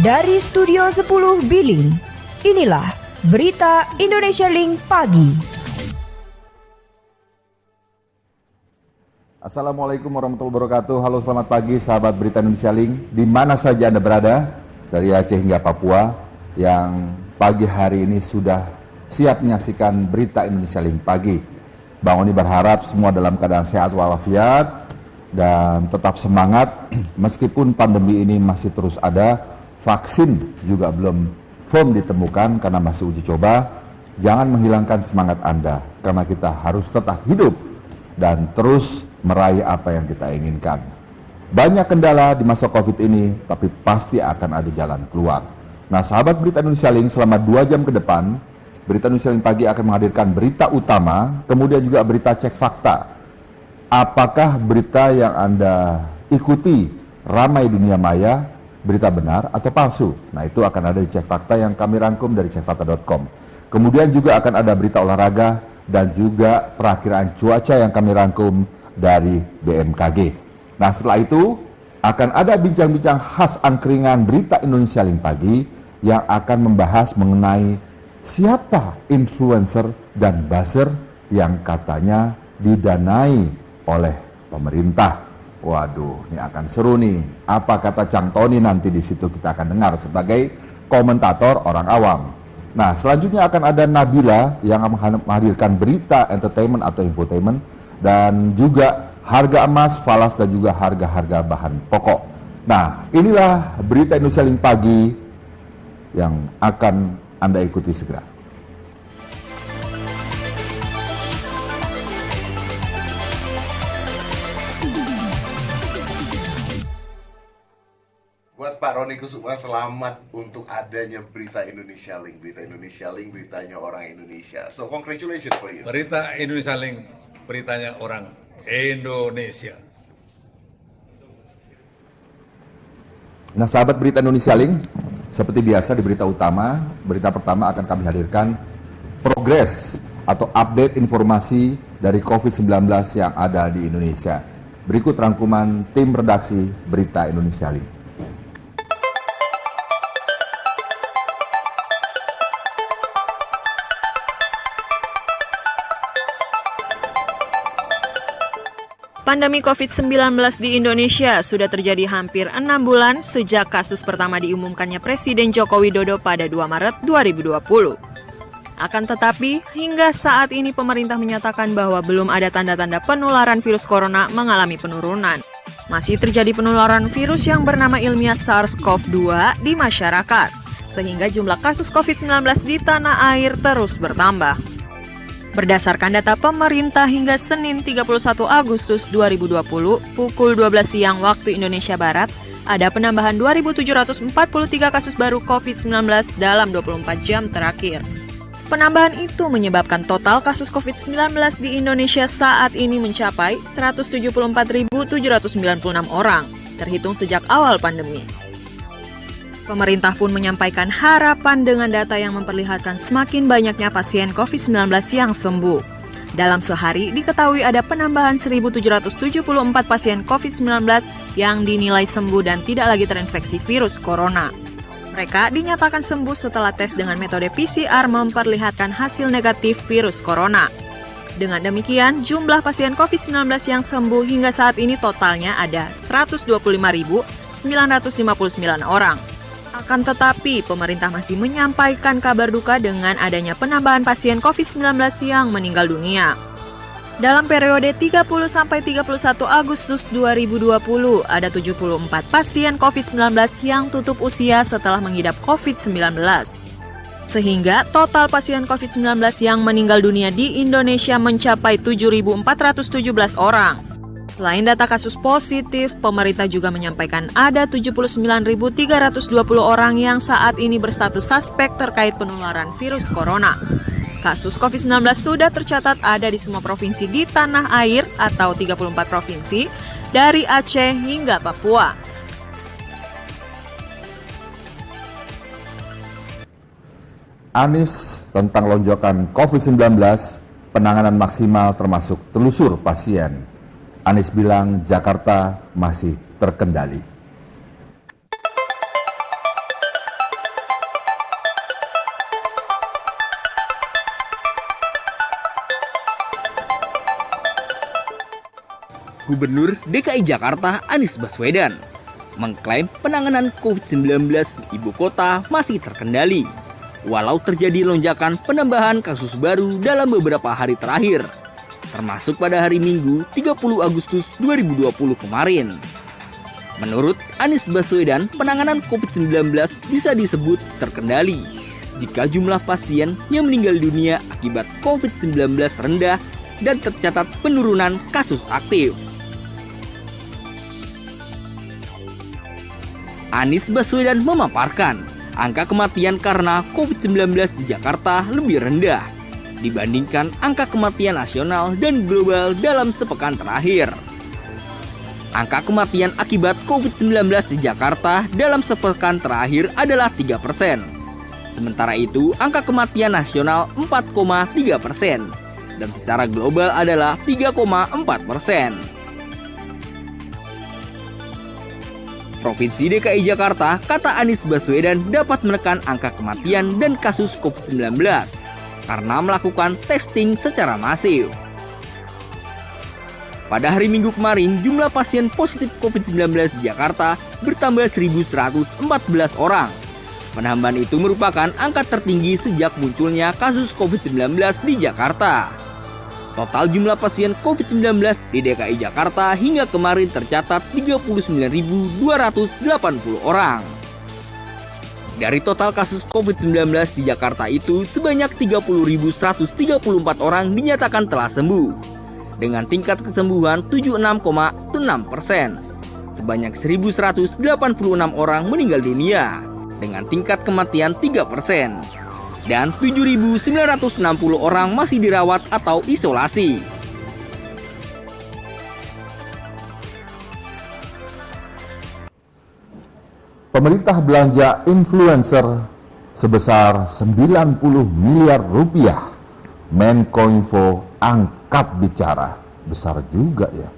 Dari Studio 10 Billing, inilah Berita Indonesia Link Pagi. Assalamualaikum warahmatullahi wabarakatuh. Halo, selamat pagi sahabat Berita Indonesia Link, di mana saja Anda berada, dari Aceh hingga Papua, yang pagi hari ini sudah siap menyaksikan Berita Indonesia Link Pagi. Bang Oni berharap semua dalam keadaan sehat walafiat dan tetap semangat meskipun pandemi ini masih terus ada, vaksin juga belum firm ditemukan karena masih uji coba. Jangan menghilangkan semangat Anda karena kita harus tetap hidup dan terus meraih apa yang kita inginkan. Banyak kendala di masa Covid ini, tapi pasti akan ada jalan keluar. Nah, sahabat Berita Indonesia Link, selama 2 jam ke depan, Berita Indonesia Link Pagi akan menghadirkan berita utama, kemudian juga berita cek fakta. Apakah berita yang Anda ikuti ramai dunia maya, berita benar atau palsu? Nah, itu akan ada di cek fakta yang kami rangkum dari cekfakta.com. Kemudian juga akan ada berita olahraga dan juga perakiraan cuaca yang kami rangkum dari BMKG. Nah, setelah itu akan ada bincang-bincang khas angkringan Berita Indonesia Link Pagi yang akan membahas mengenai siapa influencer dan buzzer yang katanya didanai oleh pemerintah. Waduh, ini akan seru nih. Apa kata Cang Tony nanti di situ kita akan dengar sebagai komentator orang awam. Nah, selanjutnya akan ada Nabila yang akan menghadirkan berita entertainment atau infotainment dan juga harga emas, falas dan juga harga-harga bahan pokok. Nah, inilah Berita Indonesia Link Pagi yang akan Anda ikuti segera. Buat Pak Roni Kusuma, selamat untuk adanya Berita Indonesia Link. Berita Indonesia Link, beritanya orang Indonesia. So, congratulations for you. Berita Indonesia Link, beritanya orang Indonesia. Nah, sahabat Berita Indonesia Link, seperti biasa di berita utama, berita pertama akan kami hadirkan progres atau update informasi dari COVID-19 yang ada di Indonesia. Berikut rangkuman tim redaksi Berita Indonesia Link. Pandemi COVID-19 di Indonesia sudah terjadi hampir 6 bulan sejak kasus pertama diumumkannya Presiden Joko Widodo pada 2 Maret 2020. Akan tetapi, hingga saat ini pemerintah menyatakan bahwa belum ada tanda-tanda penularan virus corona mengalami penurunan. Masih terjadi penularan virus yang bernama ilmiah SARS-CoV-2 di masyarakat, sehingga jumlah kasus COVID-19 di tanah air terus bertambah. Berdasarkan data pemerintah hingga Senin 31 Agustus 2020 pukul 12 siang waktu Indonesia Barat, ada penambahan 2.743 kasus baru COVID-19 dalam 24 jam terakhir. Penambahan itu menyebabkan total kasus COVID-19 di Indonesia saat ini mencapai 174.796 orang, terhitung sejak awal pandemi. Pemerintah pun menyampaikan harapan dengan data yang memperlihatkan semakin banyaknya pasien COVID-19 yang sembuh. Dalam sehari diketahui ada penambahan 1.774 pasien COVID-19 yang dinilai sembuh dan tidak lagi terinfeksi virus corona. Mereka dinyatakan sembuh setelah tes dengan metode PCR memperlihatkan hasil negatif virus corona. Dengan demikian, jumlah pasien COVID-19 yang sembuh hingga saat ini totalnya ada 125.959 orang. Akan tetapi, pemerintah masih menyampaikan kabar duka dengan adanya penambahan pasien COVID-19 yang meninggal dunia. Dalam periode 30 sampai 31 Agustus 2020, ada 74 pasien COVID-19 yang tutup usia setelah mengidap COVID-19. Sehingga total pasien COVID-19 yang meninggal dunia di Indonesia mencapai 7.417 orang. Selain data kasus positif, pemerintah juga menyampaikan ada 79.320 orang yang saat ini berstatus suspek terkait penularan virus corona. Kasus COVID-19 sudah tercatat ada di semua provinsi di tanah air atau 34 provinsi, dari Aceh hingga Papua. Anies tentang lonjakan COVID-19, penanganan maksimal termasuk telusur pasien. Anies bilang Jakarta masih terkendali. Gubernur DKI Jakarta Anies Baswedan mengklaim penanganan COVID-19 di ibu kota masih terkendali, walau terjadi lonjakan penambahan kasus baru dalam beberapa hari terakhir, termasuk pada hari Minggu 30 Agustus 2020 kemarin. Menurut Anies Baswedan, penanganan COVID-19 bisa disebut terkendali jika jumlah pasien yang meninggal dunia akibat COVID-19 rendah dan tercatat penurunan kasus aktif. Anies Baswedan memaparkan angka kematian karena COVID-19 di Jakarta lebih rendah dibandingkan angka kematian nasional dan global dalam sepekan terakhir. Angka kematian akibat COVID-19 di Jakarta dalam sepekan terakhir adalah 3%. Sementara itu, angka kematian nasional 4,3% dan secara global adalah 3,4%. Provinsi DKI Jakarta, kata Anies Baswedan, dapat menekan angka kematian dan kasus COVID-19 karena melakukan testing secara masif. Pada hari Minggu kemarin, jumlah pasien positif COVID-19 di Jakarta bertambah 1.114 orang. Penambahan itu merupakan angka tertinggi sejak munculnya kasus COVID-19 di Jakarta. Total jumlah pasien COVID-19 di DKI Jakarta hingga kemarin tercatat 39.280 orang. Dari total kasus COVID-19 di Jakarta itu, sebanyak 30.134 orang dinyatakan telah sembuh, dengan tingkat kesembuhan 76,6%. Sebanyak 1.186 orang meninggal dunia, dengan tingkat kematian 3%. Dan 7.960 orang masih dirawat atau isolasi. Pemerintah belanja influencer sebesar 90 miliar rupiah. Menkominfo angkat bicara. Besar juga ya.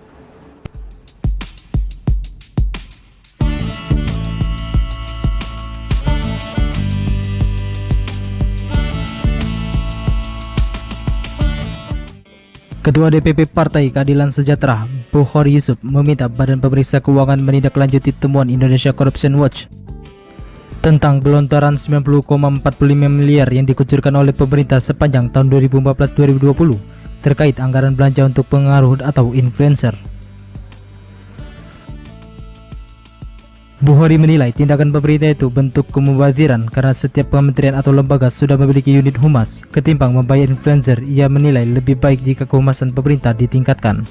Ketua DPP Partai Keadilan Sejahtera, Bukhari Yusuf, meminta Badan Pemeriksa Keuangan menindaklanjuti temuan Indonesia Corruption Watch tentang gelontoran 90,45 miliar yang dikucurkan oleh pemerintah sepanjang tahun 2014-2020 terkait anggaran belanja untuk pengaruh atau influencer. Bukhari menilai tindakan pemerintah itu bentuk kemubaziran karena setiap kementerian atau lembaga sudah memiliki unit humas. Ketimbang membayar influencer, ia menilai lebih baik jika kehumasan pemerintah ditingkatkan.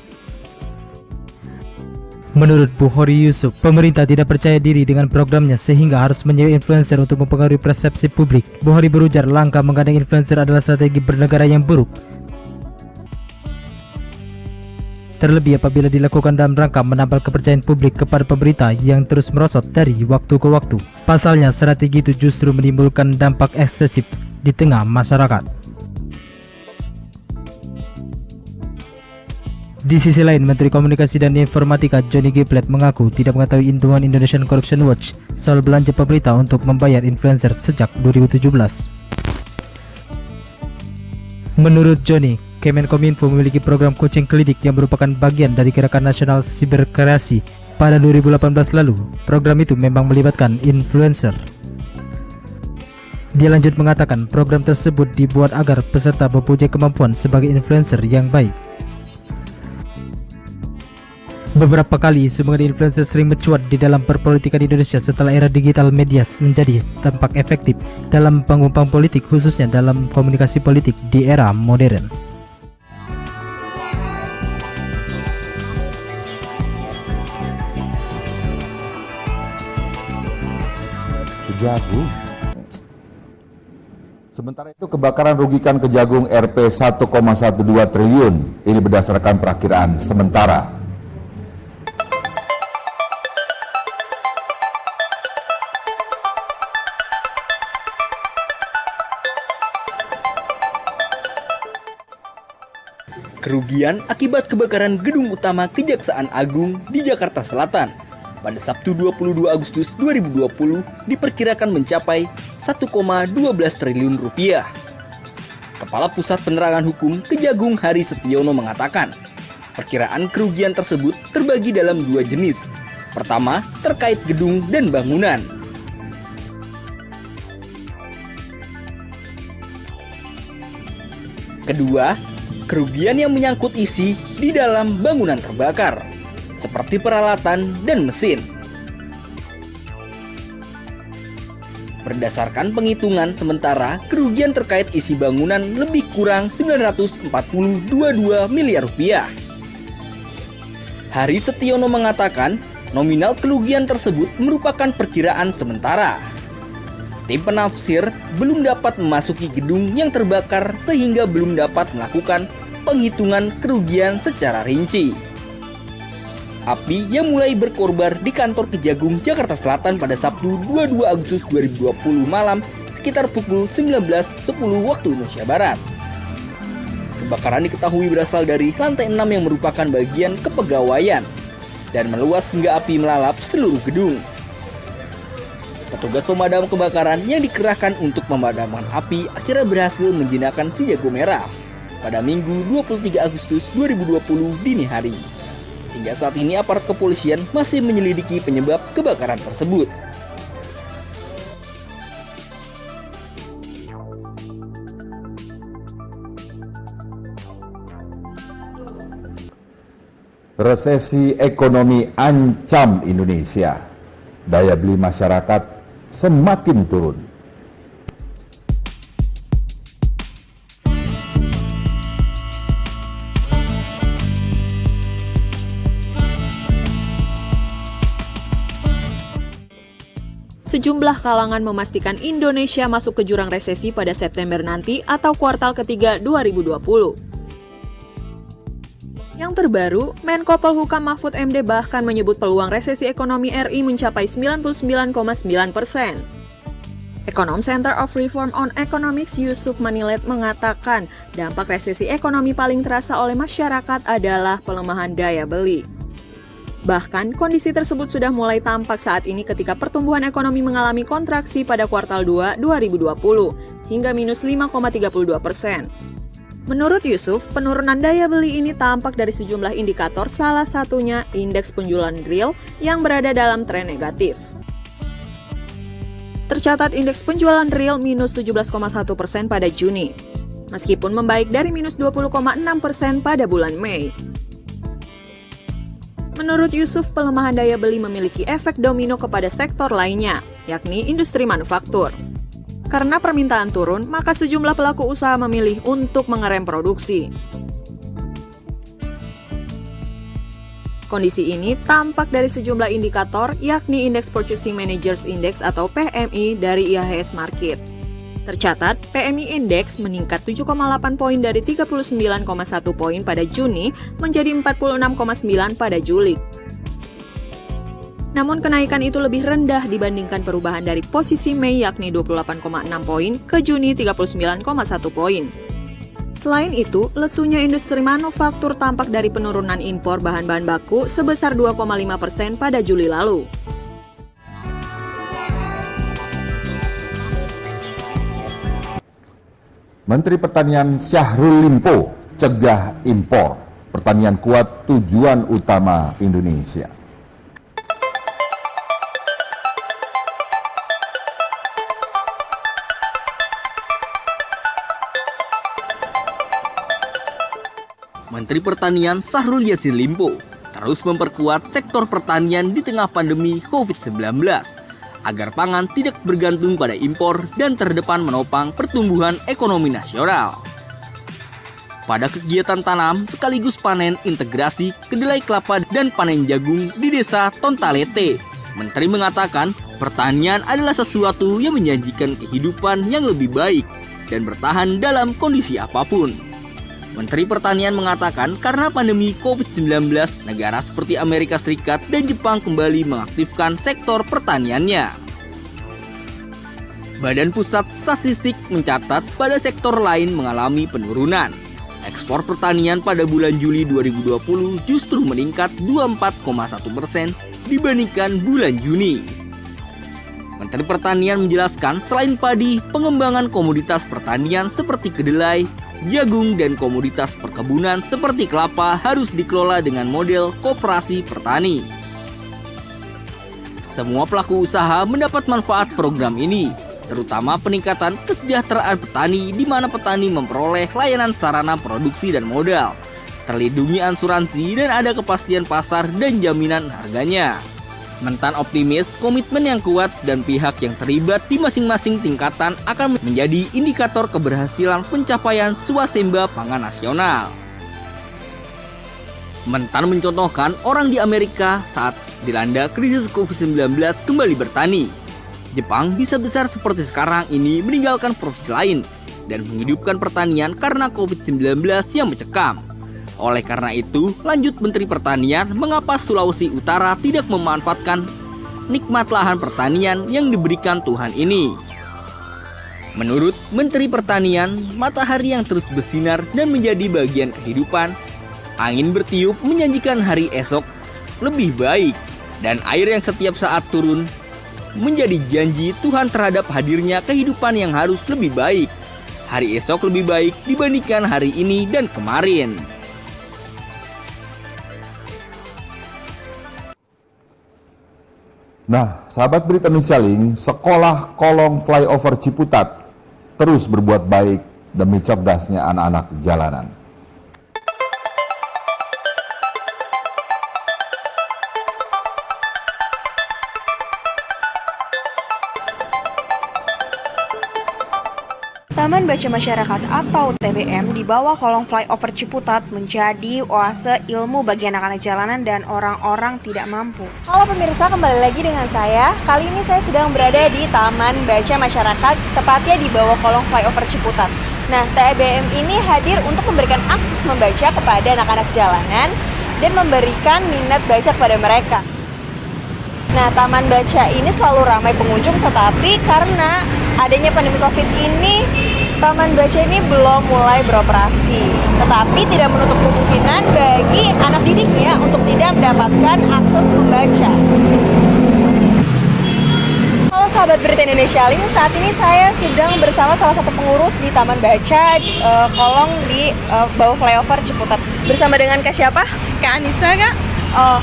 Menurut Bukhari Yusuf, pemerintah tidak percaya diri dengan programnya sehingga harus menyewa influencer untuk mempengaruhi persepsi publik. Bukhari berujar langkah menggandeng influencer adalah strategi bernegara yang buruk, terlebih apabila dilakukan dalam rangka menambal kepercayaan publik kepada pemerintah yang terus merosot dari waktu ke waktu. Pasalnya, strategi itu justru menimbulkan dampak eksesif di tengah masyarakat. Di sisi lain, Menteri Komunikasi dan Informatika Johnny G. Plate mengaku tidak mengetahui temuan Indonesian Corruption Watch soal belanja pemerintah untuk membayar influencer sejak 2017. Menurut Johnny, Kemenkominfo memiliki program coaching klinik yang merupakan bagian dari Gerakan Nasional Siberkreasi pada 2018 lalu. Program itu memang melibatkan influencer. Dia lanjut mengatakan program tersebut dibuat agar peserta mempunyai kemampuan sebagai influencer yang baik. Beberapa kali isu mengenai influencer sering mencuat di dalam perpolitikan Indonesia setelah era digital media menjadi tampak efektif dalam panggung politik, khususnya dalam komunikasi politik di era modern. Kejagung. Sementara itu kebakaran rugikan Kejagung Rp 1,12 triliun. Ini berdasarkan perakiraan sementara. Kerugian akibat kebakaran gedung utama Kejaksaan Agung di Jakarta Selatan pada Sabtu 22 Agustus 2020 diperkirakan mencapai 1,12 triliun rupiah. Kepala Pusat Penerangan Hukum Kejagung Hari Setiono mengatakan, Perkiraan kerugian tersebut terbagi dalam dua jenis. Pertama, terkait gedung dan bangunan. Kedua, kerugian yang menyangkut isi di dalam bangunan terbakar, seperti peralatan dan mesin. Berdasarkan penghitungan sementara, kerugian terkait isi bangunan lebih kurang 942 miliar rupiah. Hari Setiono mengatakan, nominal kerugian tersebut merupakan perkiraan sementara. Tim penafsir belum dapat memasuki gedung yang terbakar sehingga belum dapat melakukan penghitungan kerugian secara rinci. Api yang mulai berkorbar di kantor Kejagung, Jakarta Selatan pada Sabtu 22 Agustus 2020 malam sekitar pukul 19.10 waktu Indonesia Barat. Kebakaran diketahui berasal dari lantai 6 yang merupakan bagian kepegawaian dan meluas hingga api melalap seluruh gedung. Petugas pemadam kebakaran yang dikerahkan untuk memadamkan api akhirnya berhasil menjinakkan si jago merah pada Minggu 23 Agustus 2020 dini hari. Hingga saat ini aparat kepolisian masih menyelidiki penyebab kebakaran tersebut. Resesi ekonomi ancam Indonesia. Daya beli masyarakat semakin turun. Sejumlah kalangan memastikan Indonesia masuk ke jurang resesi pada September nanti atau kuartal ketiga 2020. Yang terbaru, Menko Polhukam Mahfud MD bahkan menyebut peluang resesi ekonomi RI mencapai 99,9%. Ekonom Center of Reform on Economics Yusuf Manilet mengatakan dampak resesi ekonomi paling terasa oleh masyarakat adalah pelemahan daya beli. Bahkan, kondisi tersebut sudah mulai tampak saat ini ketika pertumbuhan ekonomi mengalami kontraksi pada kuartal 2 2020 hingga minus 5,32%. Menurut Yusuf, penurunan daya beli ini tampak dari sejumlah indikator, salah satunya indeks penjualan real yang berada dalam tren negatif. Tercatat indeks penjualan real minus 17,1% pada Juni, meskipun membaik dari minus 20,6% pada bulan Mei. Menurut Yusuf, pelemahan daya beli memiliki efek domino kepada sektor lainnya, yakni industri manufaktur. Karena permintaan turun, maka sejumlah pelaku usaha memilih untuk mengerem produksi. Kondisi ini tampak dari sejumlah indikator, yakni Indeks Purchasing Managers Index atau PMI dari IHS Markit. Tercatat, PMI Index meningkat 7,8 poin dari 39,1 poin pada Juni menjadi 46,9 pada Juli. Namun kenaikan itu lebih rendah dibandingkan perubahan dari posisi Mei yakni 28,6 poin ke Juni 39,1 poin. Selain itu, lesunya industri manufaktur tampak dari penurunan impor bahan-bahan baku sebesar 2,5% pada Juli lalu. Menteri Pertanian Syahrul Limpo cegah impor. Pertanian kuat tujuan utama Indonesia. Menteri Pertanian Syahrul Yassin Limpo terus memperkuat sektor pertanian di tengah pandemi COVID-19 agar pangan tidak bergantung pada impor dan terdepan menopang pertumbuhan ekonomi nasional. Pada kegiatan tanam sekaligus panen integrasi kedelai kelapa dan panen jagung di Desa Tontalete, Menteri mengatakan pertanian adalah sesuatu yang menjanjikan kehidupan yang lebih baik dan bertahan dalam kondisi apapun. Menteri Pertanian mengatakan karena pandemi COVID-19, negara seperti Amerika Serikat dan Jepang kembali mengaktifkan sektor pertaniannya. Badan Pusat Statistik mencatat pada sektor lain mengalami penurunan. Ekspor pertanian pada bulan Juli 2020 justru meningkat 24,1% dibandingkan bulan Juni. Menteri Pertanian menjelaskan selain padi, pengembangan komoditas pertanian seperti kedelai, jagung, dan komoditas perkebunan seperti kelapa harus dikelola dengan model koperasi petani. Semua pelaku usaha mendapat manfaat program ini, terutama peningkatan kesejahteraan petani di mana petani memperoleh layanan sarana produksi dan modal, terlindungi asuransi, dan ada kepastian pasar dan jaminan harganya. Mentan optimis komitmen yang kuat dan pihak yang terlibat di masing-masing tingkatan akan menjadi indikator keberhasilan pencapaian swasembada pangan nasional. Mentan mencontohkan orang di Amerika saat dilanda krisis COVID-19 kembali bertani. Jepang bisa besar seperti sekarang ini meninggalkan profesi lain dan menghidupkan pertanian karena COVID-19 yang mencekam. Oleh karena itu, lanjut Menteri Pertanian, mengapa Sulawesi Utara tidak memanfaatkan nikmat lahan pertanian yang diberikan Tuhan ini? Menurut Menteri Pertanian, matahari yang terus bersinar dan menjadi bagian kehidupan, angin bertiup menjanjikan hari esok lebih baik, dan air yang setiap saat turun menjadi janji Tuhan terhadap hadirnya kehidupan yang harus lebih baik. Hari esok lebih baik dibandingkan hari ini dan kemarin. Nah, sahabat Berita Indonesia Link, sekolah kolong flyover Ciputat terus berbuat baik demi cerdasnya anak-anak jalanan. Taman Baca Masyarakat atau TBM di bawah kolong flyover Ciputat menjadi oase ilmu bagi anak-anak jalanan dan orang-orang tidak mampu. Halo pemirsa, kembali lagi dengan saya. Kali ini saya sedang berada di Taman Baca Masyarakat, tepatnya di bawah kolong flyover Ciputat. Nah, TBM ini hadir untuk memberikan akses membaca kepada anak-anak jalanan dan memberikan minat baca kepada mereka. Nah, Taman Baca ini selalu ramai pengunjung, tetapi karena adanya pandemi COVID ini, Taman Baca ini belum mulai beroperasi. Tetapi tidak menutup kemungkinan bagi anak didiknya untuk tidak mendapatkan akses membaca. Halo sahabat Berita Indonesia Link, saat ini saya sedang bersama salah satu pengurus di Taman Baca kolong di bawah flyover Ciputat. Bersama dengan Kak siapa? Kak Anissa, Kak? Oh,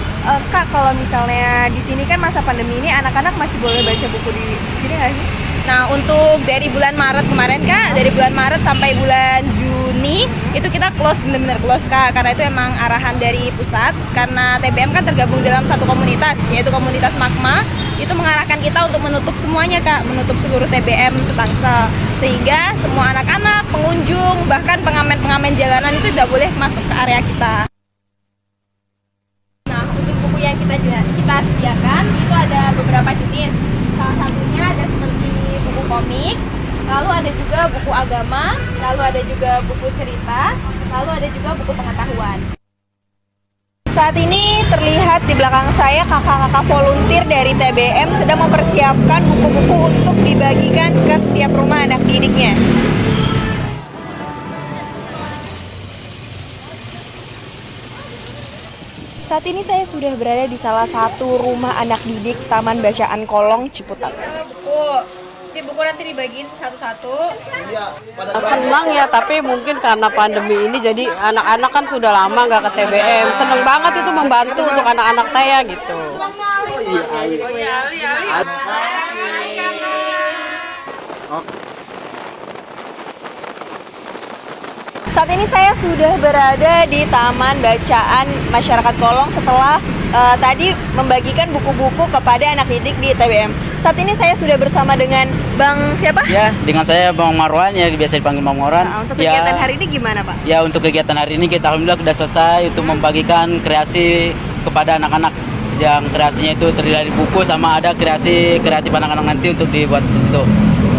Kak, kalau misalnya di sini kan masa pandemi ini anak-anak masih boleh baca buku di sini nggak sih? Nah, untuk dari bulan Maret kemarin, Kak, dari bulan Maret sampai bulan Juni itu kita close, benar-benar close, Kak, karena itu emang arahan dari pusat. Karena TBM kan tergabung dalam satu komunitas, yaitu komunitas Magma. Itu mengarahkan kita untuk menutup semuanya, Kak, menutup seluruh TBM Setangsel, sehingga semua anak-anak, pengunjung, bahkan pengamen-pengamen jalanan itu tidak boleh masuk ke area kita. Nah, untuk buku yang kita sediakan itu ada beberapa jenis. Salah satunya ada seperti buku komik, lalu ada juga buku agama, lalu ada juga buku cerita, lalu ada juga buku pengetahuan. Saat ini terlihat di belakang saya kakak-kakak volunteer dari TBM sedang mempersiapkan buku-buku untuk dibagikan ke setiap rumah anak didiknya. Saat ini saya sudah berada di salah satu rumah anak didik Taman Bacaan Kolong Ciputat. Buku nanti dibagiin satu-satu. Senang ya, tapi mungkin karena pandemi ini jadi anak-anak kan sudah lama nggak ke TBM. Senang banget itu membantu untuk anak-anak saya gitu. Saat ini saya sudah berada di Taman Bacaan Masyarakat Kolong setelah tadi membagikan buku-buku kepada anak didik di TBM. Saat ini saya sudah bersama dengan Bang siapa? Ya, dengan saya Bang Marwan, ya biasa dipanggil Bang Marwan. Nah, untuk kegiatan hari ini gimana, Pak? Ya, untuk kegiatan hari ini kita alhamdulillah sudah selesai untuk membagikan kreasi kepada anak-anak. Yang kreasinya itu terdiri dari buku sama ada kreasi kreatif anak-anak nanti untuk dibuat seperti itu.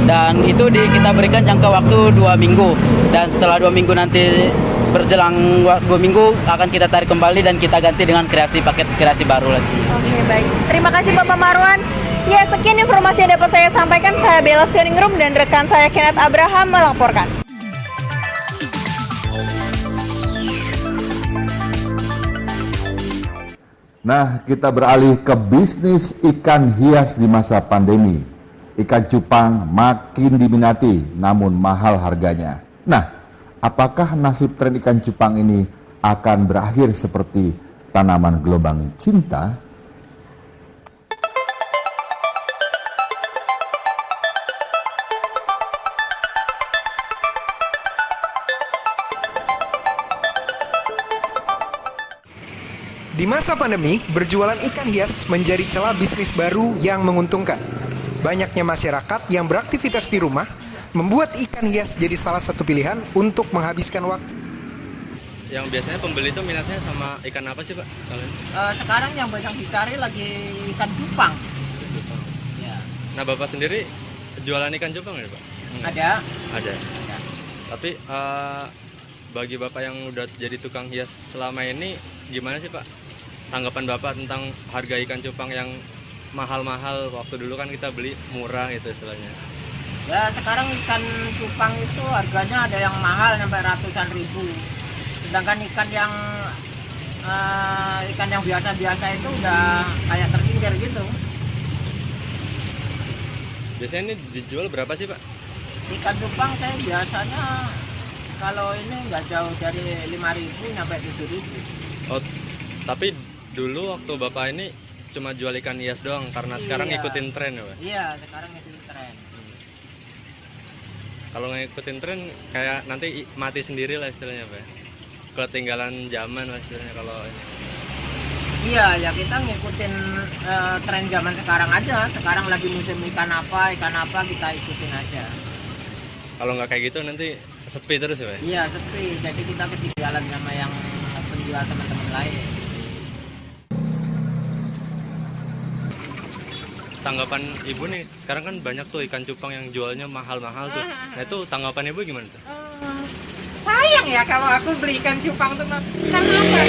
Dan itu kita berikan jangka waktu 2 minggu. Dan setelah 2 minggu nanti berjelang 2 minggu akan kita tarik kembali dan kita ganti dengan paket kreasi baru lagi. Oke, baik. Terima kasih Bapak Marwan. Ya, sekian informasi yang dapat saya sampaikan. Saya Bella Scaningrum dan rekan saya Kenneth Abraham melaporkan. Nah, kita beralih ke bisnis ikan hias di masa pandemi. Ikan cupang makin diminati, namun mahal harganya. Nah, apakah nasib tren ikan cupang ini akan berakhir seperti tanaman gelombang cinta? Di masa pandemi, berjualan ikan hias menjadi celah bisnis baru yang menguntungkan. Banyaknya masyarakat yang beraktivitas di rumah membuat ikan hias jadi salah satu pilihan untuk menghabiskan waktu. Yang biasanya pembeli itu minatnya sama ikan apa sih Pak? Sekarang yang banyak dicari lagi ikan cupang. Ya. Nah Bapak sendiri jualan ikan cupang ya Pak? Ada. Ada. Tapi bagi Bapak yang udah jadi tukang hias selama ini, gimana sih Pak tanggapan Bapak tentang harga ikan cupang yang mahal-mahal? Waktu dulu kan kita beli murah gitu istilahnya. Ya sekarang ikan cupang itu harganya ada yang mahal sampai ratusan ribu. Sedangkan ikan yang biasa-biasa itu udah kayak tersingkir gitu. Biasanya ini dijual berapa sih Pak? Ikan cupang saya biasanya kalau ini nggak jauh dari 5.000 sampai 7.000. Oh, tapi dulu waktu Bapak ini cuma jual ikan hias doang karena sekarang ngikutin tren ya Pak? Iya, sekarang ngikutin tren. Kalau ngikutin tren kayak nanti mati sendiri lah istilahnya Pak. Ketinggalan zaman lah istilahnya kalau ini. Iya, ya kita ngikutin tren zaman sekarang aja. Sekarang lagi musim ikan apa kita ikutin aja. Kalau nggak kayak gitu nanti sepi terus ya Pak? Iya sepi, jadi kita ketinggalan sama yang penjual teman-teman lain. Tanggapan Ibu nih, sekarang kan banyak tuh ikan cupang yang jualnya mahal-mahal tuh. Nah itu tanggapan Ibu gimana tuh? Sayang ya kalau aku beli ikan cupang tuh, karena apa?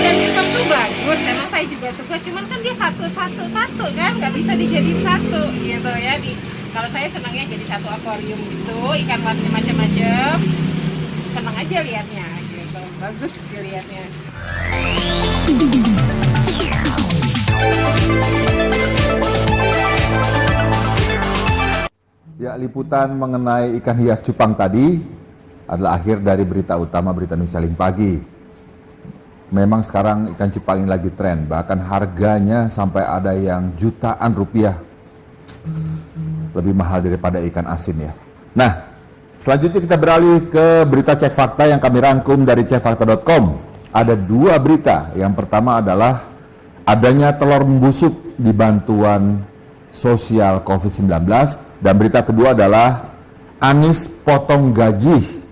Ikan cupang tuh bagus, memang saya juga suka, cuman kan dia satu kan, nggak bisa dijadiin satu gitu ya. Kalau saya senangnya jadi satu akuarium gitu, ikan warna macam-macam, senang aja liatnya gitu, bagus dilihatnya. Ya, liputan mengenai ikan hias cupang tadi adalah akhir dari berita utama Berita Indonesia Link Pagi. Memang sekarang ikan cupang ini lagi tren, bahkan harganya sampai ada yang jutaan rupiah. Lebih mahal daripada ikan asin ya. Nah, selanjutnya kita beralih ke berita cek fakta yang kami rangkum dari cekfakta.com. Ada dua berita. Yang pertama adalah adanya telur membusuk di bantuan sosial COVID-19. Dan berita kedua adalah Anies potong gaji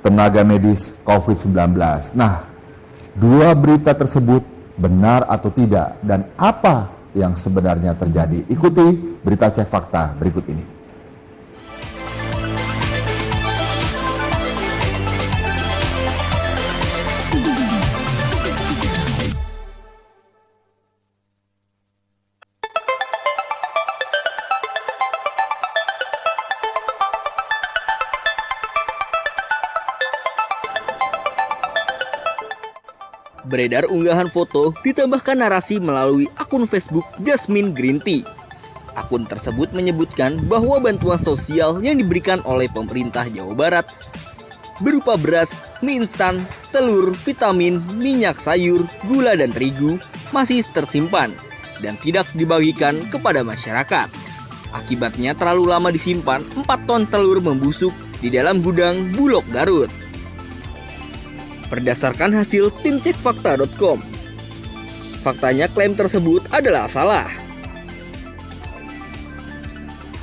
tenaga medis COVID-19. Nah, dua berita tersebut benar atau tidak dan apa yang sebenarnya terjadi? Ikuti berita cek fakta berikut ini. Beredar unggahan foto ditambahkan narasi melalui akun Facebook Jasmine Green Tea. Akun tersebut menyebutkan bahwa bantuan sosial yang diberikan oleh pemerintah Jawa Barat berupa beras, mie instan, telur, vitamin, minyak sayur, gula dan terigu masih tersimpan dan tidak dibagikan kepada masyarakat. Akibatnya terlalu lama disimpan, 4 ton telur membusuk di dalam gudang Bulog Garut. Berdasarkan hasil tim cekfakta.com, faktanya klaim tersebut adalah salah.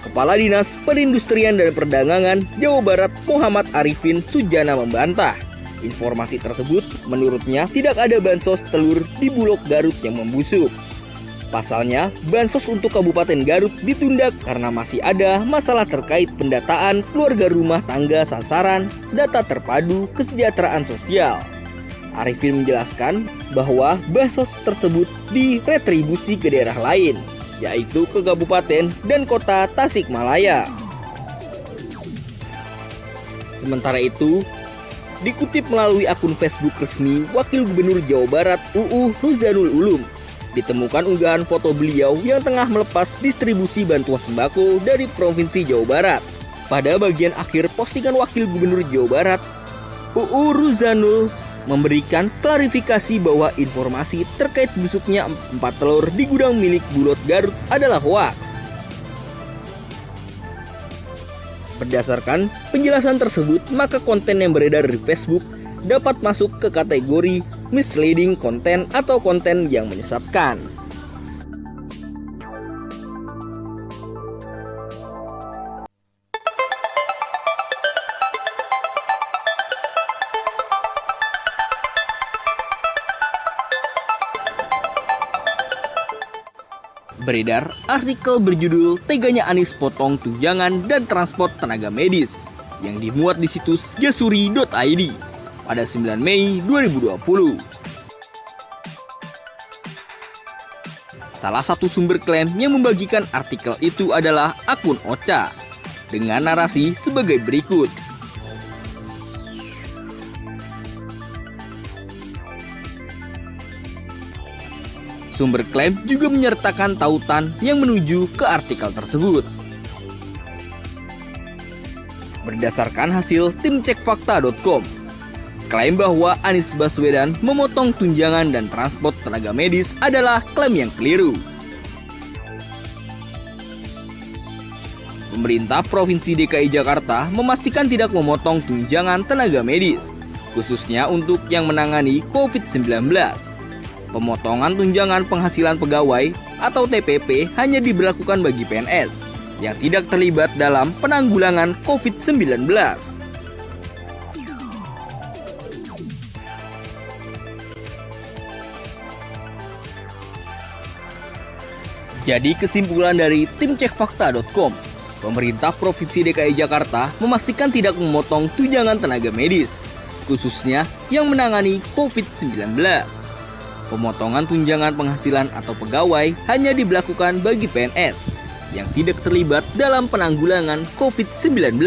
Kepala Dinas Perindustrian dan Perdagangan Jawa Barat Muhammad Arifin Sujana membantah. Informasi tersebut menurutnya tidak ada bansos telur di Bulog Garut yang membusuk. Pasalnya, bansos untuk Kabupaten Garut ditunda karena masih ada masalah terkait pendataan keluarga rumah tangga sasaran data terpadu kesejahteraan sosial. Arifin menjelaskan bahwa bansos tersebut diretribusi ke daerah lain, yaitu ke Kabupaten dan Kota Tasikmalaya. Sementara itu, dikutip melalui akun Facebook resmi Wakil Gubernur Jawa Barat UU Ruzanul Ulum, ditemukan unggahan foto beliau yang tengah melepas distribusi bantuan sembako dari Provinsi Jawa Barat. Pada bagian akhir postingan Wakil Gubernur Jawa Barat, UU Ruzanul memberikan klarifikasi bahwa informasi terkait busuknya 4 telur di gudang milik Bulog Garut adalah hoaks. Berdasarkan penjelasan tersebut, maka konten yang beredar di Facebook dapat masuk ke kategori misleading content atau konten yang menyesatkan. Beredar artikel berjudul "Teganya Anies Potong Tunjangan dan Transport Tenaga Medis" yang dimuat di situs jasuri.id pada 9 Mei 2020. Salah satu sumber klaim yang membagikan artikel itu adalah akun Ocha dengan narasi sebagai berikut. Sumber klaim juga menyertakan tautan yang menuju ke artikel tersebut. Berdasarkan hasil tim cekfakta.com, klaim bahwa Anies Baswedan memotong tunjangan dan transport tenaga medis adalah klaim yang keliru. Pemerintah Provinsi DKI Jakarta memastikan tidak memotong tunjangan tenaga medis, khususnya untuk yang menangani COVID-19. Pemotongan tunjangan penghasilan pegawai atau TPP hanya diberlakukan bagi PNS yang tidak terlibat dalam penanggulangan COVID-19. Jadi kesimpulan dari tim cekfakta.com, pemerintah Provinsi DKI Jakarta memastikan tidak memotong tunjangan tenaga medis, khususnya yang menangani COVID-19. Pemotongan tunjangan penghasilan atau pegawai hanya diberlakukan bagi PNS yang tidak terlibat dalam penanggulangan COVID-19.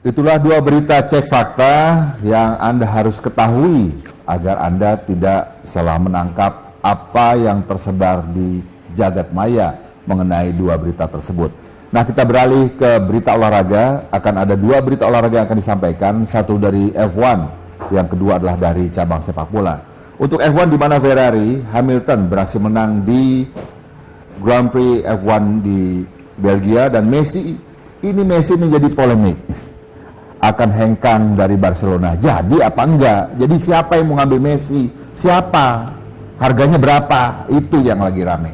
Itulah 2 berita cek fakta yang Anda harus ketahui agar Anda tidak salah menangkap apa yang tersebar di jagat maya mengenai 2 berita tersebut. Nah, kita beralih ke berita olahraga. Akan ada 2 berita olahraga yang akan disampaikan, satu dari F1, yang kedua adalah dari cabang sepak bola. Untuk F1, di mana Ferrari Hamilton berhasil menang di Grand Prix F1 di Belgia, dan Messi menjadi polemik. Akan hengkang dari Barcelona. Jadi apa enggak? Jadi siapa yang mau ngambil Messi? Siapa? Harganya berapa? Itu yang lagi rame.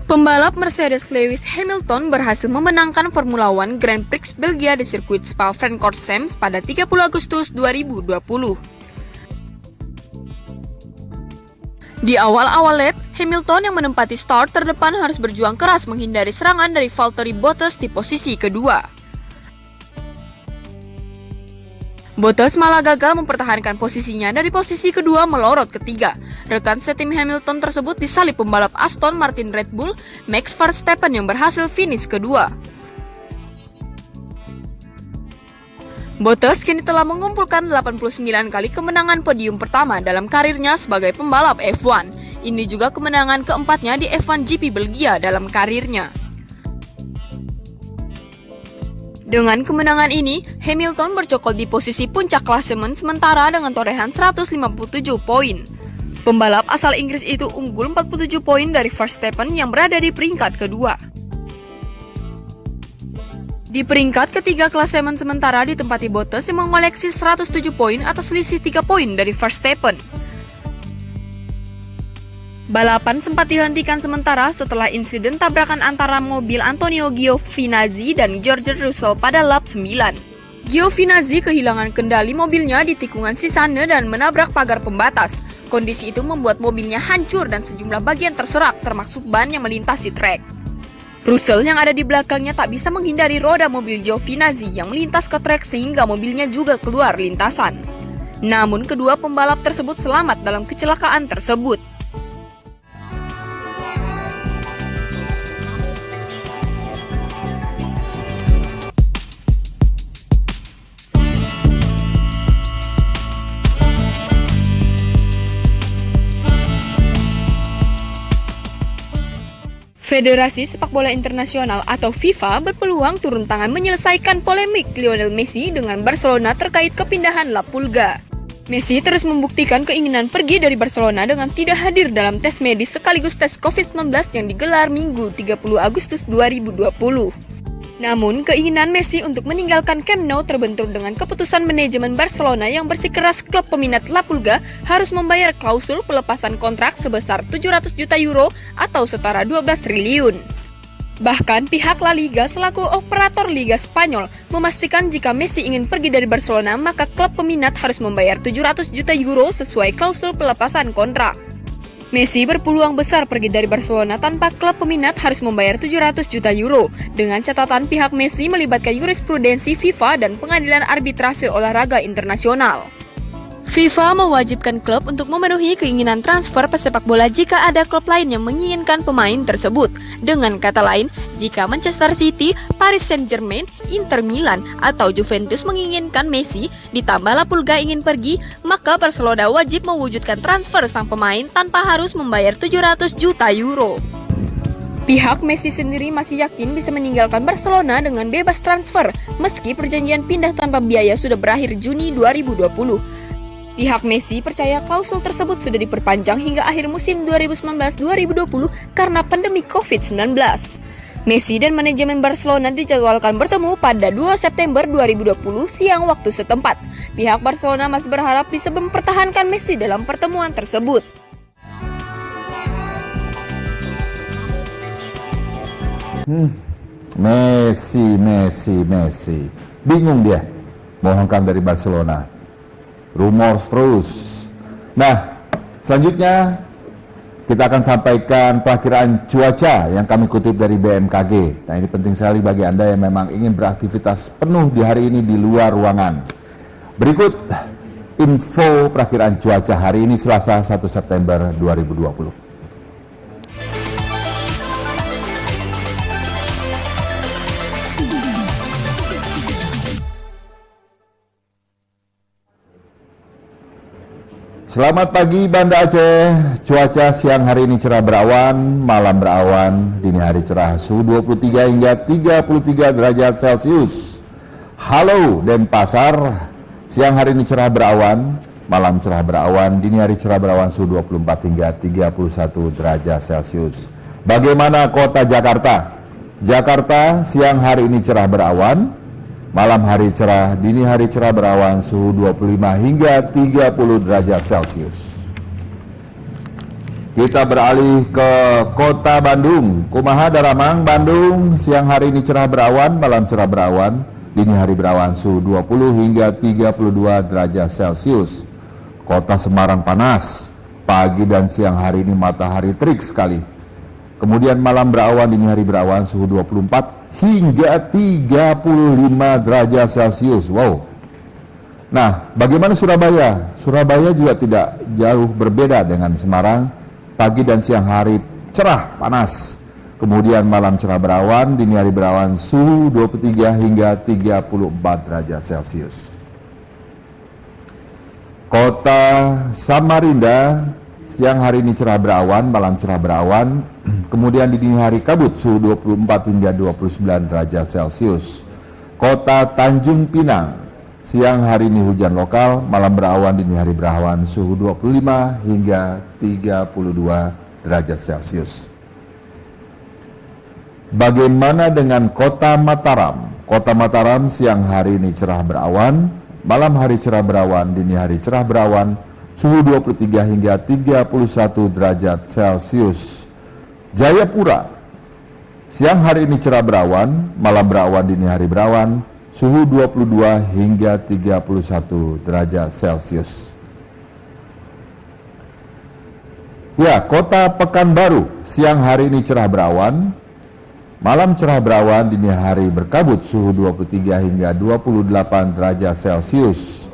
Pembalap Mercedes Lewis Hamilton berhasil memenangkan Formula One Grand Prix Belgia di sirkuit Spa-Francorchamps pada 30 Agustus 2020. Di awal-awal lap, Hamilton yang menempati start terdepan harus berjuang keras menghindari serangan dari Valtteri Bottas di posisi kedua. Bottas malah gagal mempertahankan posisinya dari posisi kedua melorot ketiga. Rekan setim Hamilton tersebut disalip pembalap Aston Martin Red Bull, Max Verstappen yang berhasil finish kedua. Bottas kini telah mengumpulkan 89 kali kemenangan podium pertama dalam karirnya sebagai pembalap F1. Ini juga kemenangan keempatnya di F1 GP Belgia dalam karirnya. Dengan kemenangan ini, Hamilton bercokol di posisi puncak klasemen sementara dengan torehan 157 poin. Pembalap asal Inggris itu unggul 47 poin dari Verstappen yang berada di peringkat kedua. Di peringkat ketiga klasemen sementara ditempati Bottas yang mengoleksi 107 poin atau selisih 3 poin dari Verstappen. Balapan sempat dihentikan sementara setelah insiden tabrakan antara mobil Antonio Giovinazzi dan George Russell pada lap 9. Giovinazzi kehilangan kendali mobilnya di tikungan Sisane dan menabrak pagar pembatas. Kondisi itu membuat mobilnya hancur dan sejumlah bagian terserak termasuk ban yang melintasi trek. Russell yang ada di belakangnya tak bisa menghindari roda mobil Giovinazzi yang melintas ke trek sehingga mobilnya juga keluar lintasan. Namun kedua pembalap tersebut selamat dalam kecelakaan tersebut. Federasi Sepak Bola Internasional atau FIFA berpeluang turun tangan menyelesaikan polemik Lionel Messi dengan Barcelona terkait kepindahan La Pulga. Messi terus membuktikan keinginan pergi dari Barcelona dengan tidak hadir dalam tes medis sekaligus tes COVID-19 yang digelar Minggu 30 Agustus 2020. Namun, keinginan Messi untuk meninggalkan Camp Nou terbentur dengan keputusan manajemen Barcelona yang bersikeras klub peminat La Pulga harus membayar klausul pelepasan kontrak sebesar 700 juta euro atau setara 12 triliun. Bahkan pihak La Liga selaku operator Liga Spanyol memastikan jika Messi ingin pergi dari Barcelona maka klub peminat harus membayar 700 juta euro sesuai klausul pelepasan kontrak. Messi berpeluang besar pergi dari Barcelona tanpa klub peminat harus membayar 700 juta euro. Dengan catatan pihak Messi melibatkan jurisprudensi FIFA dan pengadilan arbitrase olahraga internasional. FIFA mewajibkan klub untuk memenuhi keinginan transfer pesepak bola jika ada klub lain yang menginginkan pemain tersebut. Dengan kata lain, jika Manchester City, Paris Saint-Germain, Inter Milan, atau Juventus menginginkan Messi, ditambah La Pulga ingin pergi, maka Barcelona wajib mewujudkan transfer sang pemain tanpa harus membayar 700 juta euro. Pihak Messi sendiri masih yakin bisa meninggalkan Barcelona dengan bebas transfer, meski perjanjian pindah tanpa biaya sudah berakhir Juni 2020. Pihak Messi percaya klausul tersebut sudah diperpanjang hingga akhir musim 2019-2020 karena pandemi COVID-19. Messi dan manajemen Barcelona dijadwalkan bertemu pada 2 September 2020 siang waktu setempat. Pihak Barcelona masih berharap bisa mempertahankan Messi dalam pertemuan tersebut. Messi. Bingung dia mau hengkang dari Barcelona. Rumor terus. Nah, selanjutnya kita akan sampaikan perakiraan cuaca yang kami kutip dari BMKG. Nah, ini penting sekali bagi Anda yang memang ingin beraktivitas penuh di hari ini di luar ruangan. Berikut info perakiraan cuaca hari ini Selasa 1 September 2020. Selamat pagi Banda Aceh. Cuaca siang hari ini cerah berawan, malam berawan, dini hari cerah, suhu 23 hingga 33 derajat Celcius. Halo Denpasar, siang hari ini cerah berawan, malam cerah berawan, dini hari cerah berawan, suhu 24 hingga 31 derajat Celcius. Bagaimana kota Jakarta? Jakarta siang hari ini cerah berawan, malam hari cerah, dini hari cerah berawan, suhu 25 hingga 30 derajat Celcius. Kita beralih ke kota Bandung. Kumaha Daramang, Bandung, siang hari ini cerah berawan, malam cerah berawan, dini hari berawan, suhu 20 hingga 32 derajat Celcius. Kota Semarang panas, pagi dan siang hari ini matahari terik sekali. Kemudian malam berawan, dini hari berawan, suhu 24 hingga 35 derajat Celcius. Wow. Nah, bagaimana Surabaya? Surabaya juga tidak jauh berbeda dengan Semarang. Pagi dan siang hari cerah, panas. Kemudian malam cerah berawan, dini hari berawan, suhu 23 hingga 34 derajat Celcius. Kota Samarinda, siang hari ini cerah berawan, malam cerah berawan, kemudian di dini hari kabut, suhu 24 hingga 29 derajat Celcius. Kota Tanjung Pinang, siang hari ini hujan lokal, malam berawan, dini hari berawan, suhu 25 hingga 32 derajat Celcius. Bagaimana dengan Kota Mataram? Kota Mataram siang hari ini cerah berawan, malam hari cerah berawan, dini hari cerah berawan, suhu 23 hingga 31 derajat Celcius. Jayapura, siang hari ini cerah berawan, malam berawan, dini hari berawan, suhu 22 hingga 31 derajat Celcius. Ya, Kota Pekanbaru, siang hari ini cerah berawan, Malam cerah berawan, dini hari berkabut, suhu 23 hingga 28 derajat Celcius.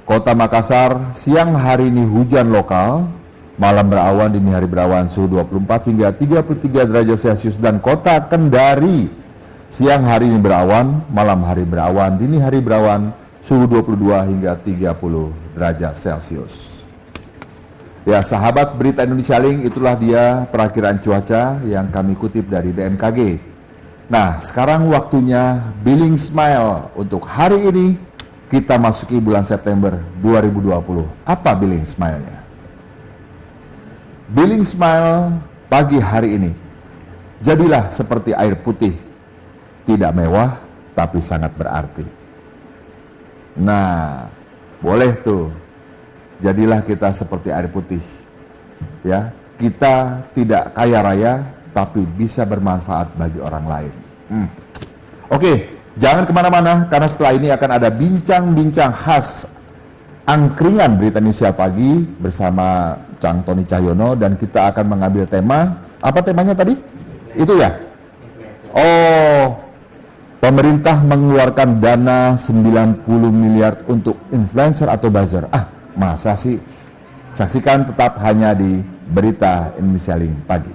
Kota Makassar, siang hari ini hujan lokal, malam berawan, dini hari berawan, suhu 24 hingga 33 derajat Celcius. Dan Kota Kendari, siang hari ini berawan, malam hari berawan, dini hari berawan, suhu 22 hingga 30 derajat Celcius. Ya, sahabat Berita Indonesia Link, itulah dia perakiraan cuaca yang kami kutip dari BMKG. Nah, sekarang waktunya Billing Smile untuk hari ini. Kita masuki bulan September 2020. Apa Billing Smile-nya? Billing Smile pagi hari ini. Jadilah seperti air putih. Tidak mewah, tapi sangat berarti. Nah, boleh tuh. Jadilah kita seperti air putih. Ya, kita tidak kaya raya, tapi bisa bermanfaat bagi orang lain. Oke, jangan kemana-mana, karena setelah ini akan ada bincang-bincang khas angkringan Berita Indonesia Pagi bersama Cang Tony Cahyono, dan kita akan mengambil tema. Apa temanya tadi? Itu ya? Oh, pemerintah mengeluarkan dana 90 miliar untuk influencer atau buzzer. Masa sih? Saksikan tetap hanya di Berita Indonesia Link Pagi.